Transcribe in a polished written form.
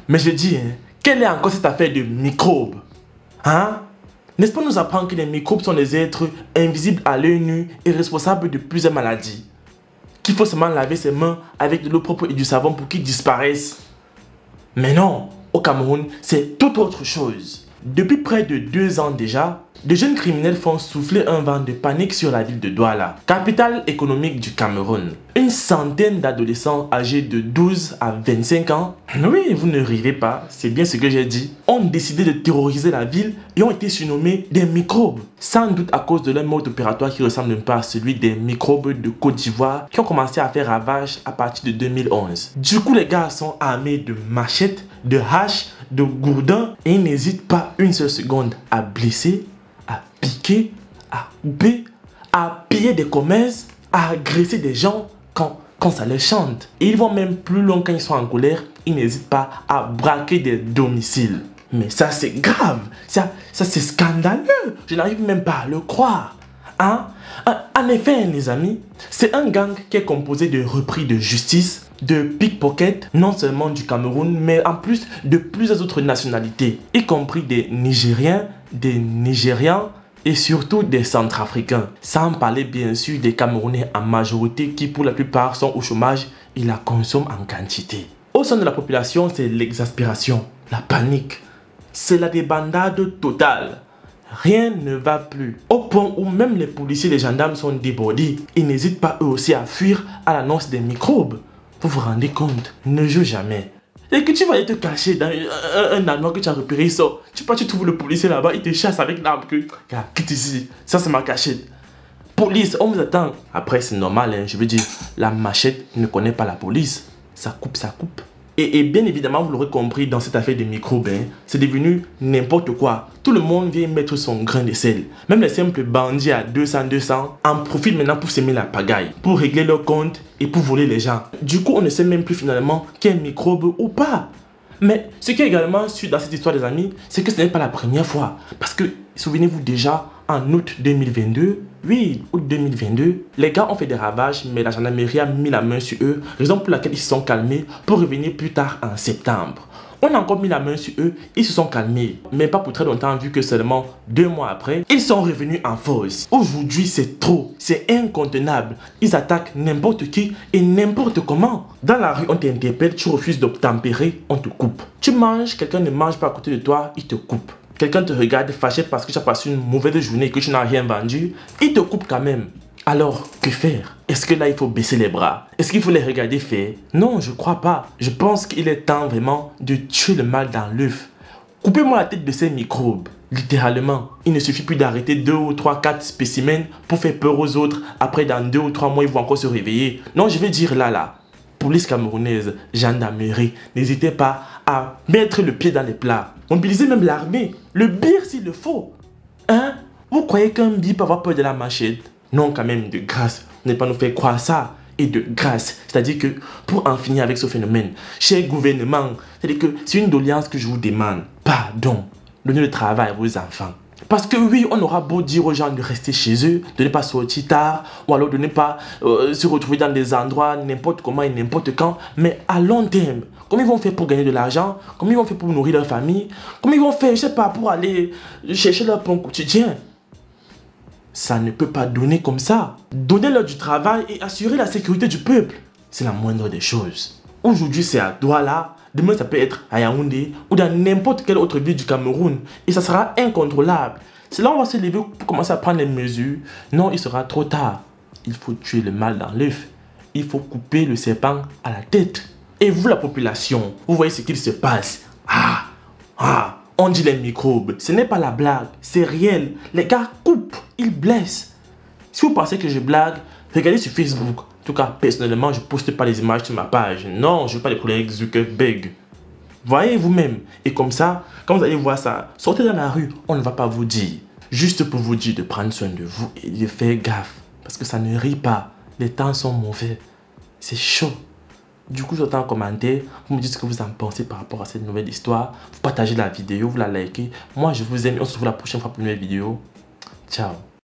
Mais je dis, hein, quelle est encore cette affaire de microbes? Hein? N'est-ce pas nous apprendre que les microbes sont des êtres invisibles à l'œil nu et responsables de plusieurs maladies? Qu'il faut seulement laver ses mains avec de l'eau propre et du savon pour qu'ils disparaissent? Mais non, au Cameroun, c'est tout autre chose. Depuis près de 2 ans déjà, de jeunes criminels font souffler un vent de panique sur la ville de Douala, capitale économique du Cameroun. Une centaine d'adolescents âgés de 12 à 25 ans, oui, vous ne rêvez pas, c'est bien ce que j'ai dit, ont décidé de terroriser la ville et ont été surnommés des microbes. Sans doute à cause de leur mode opératoire qui ressemble un peu à celui des microbes de Côte d'Ivoire qui ont commencé à faire ravage à partir de 2011. Du coup, les gars sont armés de machettes, de haches, de gourdins et ils n'hésitent pas une seule seconde à blesser, à piquer, à couper, à piller des commerces, à agresser des gens quand ça les chante. Et ils vont même plus loin quand ils sont en colère, ils n'hésitent pas à braquer des domiciles. Mais ça c'est grave, ça c'est scandaleux, je n'arrive même pas à le croire. Hein? En effet les amis, c'est un gang qui est composé de repris de justice, de pickpockets, non seulement du Cameroun, mais en plus de plusieurs autres nationalités, y compris des Nigériens, des Nigérians et surtout des Centrafricains. Sans parler bien sûr des Camerounais en majorité qui pour la plupart sont au chômage et la consomment en quantité. Au sein de la population, c'est l'exaspération, la panique, c'est la débandade totale. Rien ne va plus. Au point où même les policiers et les gendarmes sont débordés. Ils n'hésitent pas eux aussi à fuir à l'annonce des microbes. Vous vous rendez compte? Ne joue jamais. Et que tu vas aller te cacher dans un armoire que tu as repéré, ça. Tu trouves le policier là-bas, il te chasse avec l'arme que... Quitte ici, ça c'est ma cachette. Police, on vous attend. Après c'est normal, hein, je veux dire, la machette ne connaît pas la police. Ça coupe, ça coupe. Et bien évidemment, vous l'aurez compris, dans cette affaire de microbes, hein, c'est devenu n'importe quoi. Tout le monde vient mettre son grain de sel. Même les simples bandits à 200 en profitent maintenant pour s'aimer la pagaille, pour régler leur compte et pour voler les gens. Du coup, on ne sait même plus finalement qu'il y a un microbe ou pas. Mais ce qui est également sûr dans cette histoire des amis, c'est que ce n'est pas la première fois. Parce que, souvenez-vous déjà, en août 2022, oui, août 2022, les gars ont fait des ravages, mais la gendarmerie a mis la main sur eux, raison pour laquelle ils se sont calmés pour revenir plus tard en septembre. On a encore mis la main sur eux, ils se sont calmés, mais pas pour très longtemps vu que seulement 2 mois après, ils sont revenus en force. Aujourd'hui, c'est trop, c'est incontenable. Ils attaquent n'importe qui et n'importe comment. Dans la rue, on t'interpelle, tu refuses d'obtempérer, on te coupe. Tu manges, quelqu'un ne mange pas à côté de toi, il te coupe. Quelqu'un te regarde fâché parce que tu as passé une mauvaise journée et que tu n'as rien vendu, il te coupe quand même. Alors, que faire? Est-ce que là, il faut baisser les bras? Est-ce qu'il faut les regarder faire? Non, je crois pas. Je pense qu'il est temps vraiment de tuer le mal dans l'œuf. Coupez-moi la tête de ces microbes. Littéralement, il ne suffit plus d'arrêter 2 ou 3, 4 spécimens pour faire peur aux autres. Après, dans 2 ou 3 mois, ils vont encore se réveiller. Non, je vais dire là. Police camerounaise, gendarmerie, n'hésitez pas à mettre le pied dans les plats. Mobilisez même l'armée. Le bire s'il le faut. Hein? Vous croyez qu'un bire peut avoir peur de la machette? Non, quand même, de grâce. N'allez pas nous faire croire ça. Et de grâce. C'est-à-dire que pour en finir avec ce phénomène, cher gouvernement, c'est-à-dire que c'est une doléance que je vous demande. Pardon. Donnez le travail à vos enfants. Parce que oui, on aura beau dire aux gens de rester chez eux, de ne pas sortir tard, ou alors de ne pas se retrouver dans des endroits n'importe comment et n'importe quand, mais à long terme, comment ils vont faire pour gagner de l'argent, comment ils vont faire pour nourrir leur famille, comment ils vont faire, je sais pas, pour aller chercher leur pain quotidien. Ça ne peut pas donner comme ça. Donnez-leur du travail et assurer la sécurité du peuple. C'est la moindre des choses. Aujourd'hui, c'est à Douala. Demain, ça peut être à Yaoundé ou dans n'importe quelle autre ville du Cameroun. Et ça sera incontrôlable. C'est là où on va se lever pour commencer à prendre les mesures. Non, il sera trop tard. Il faut tuer le mal dans l'œuf. Il faut couper le serpent à la tête. Et vous, la population, vous voyez ce qu'il se passe. On dit les microbes. Ce n'est pas la blague. C'est réel. Les gars coupent. Ils blessent. Si vous pensez que je blague, regardez sur Facebook. En tout cas, personnellement, je ne poste pas les images sur ma page. Non, je ne veux pas les problèmes avec Zuckerberg. Voyez vous-même. Et comme ça, quand vous allez voir ça, sortez dans la rue, on ne va pas vous dire. Juste pour vous dire de prendre soin de vous et de faire gaffe. Parce que ça ne rit pas. Les temps sont mauvais. C'est chaud. Du coup, j'attends en commentaire. Vous me dites ce que vous en pensez par rapport à cette nouvelle histoire. Vous partagez la vidéo, vous la likez. Moi, je vous aime. On se retrouve la prochaine fois pour une nouvelle vidéo. Ciao.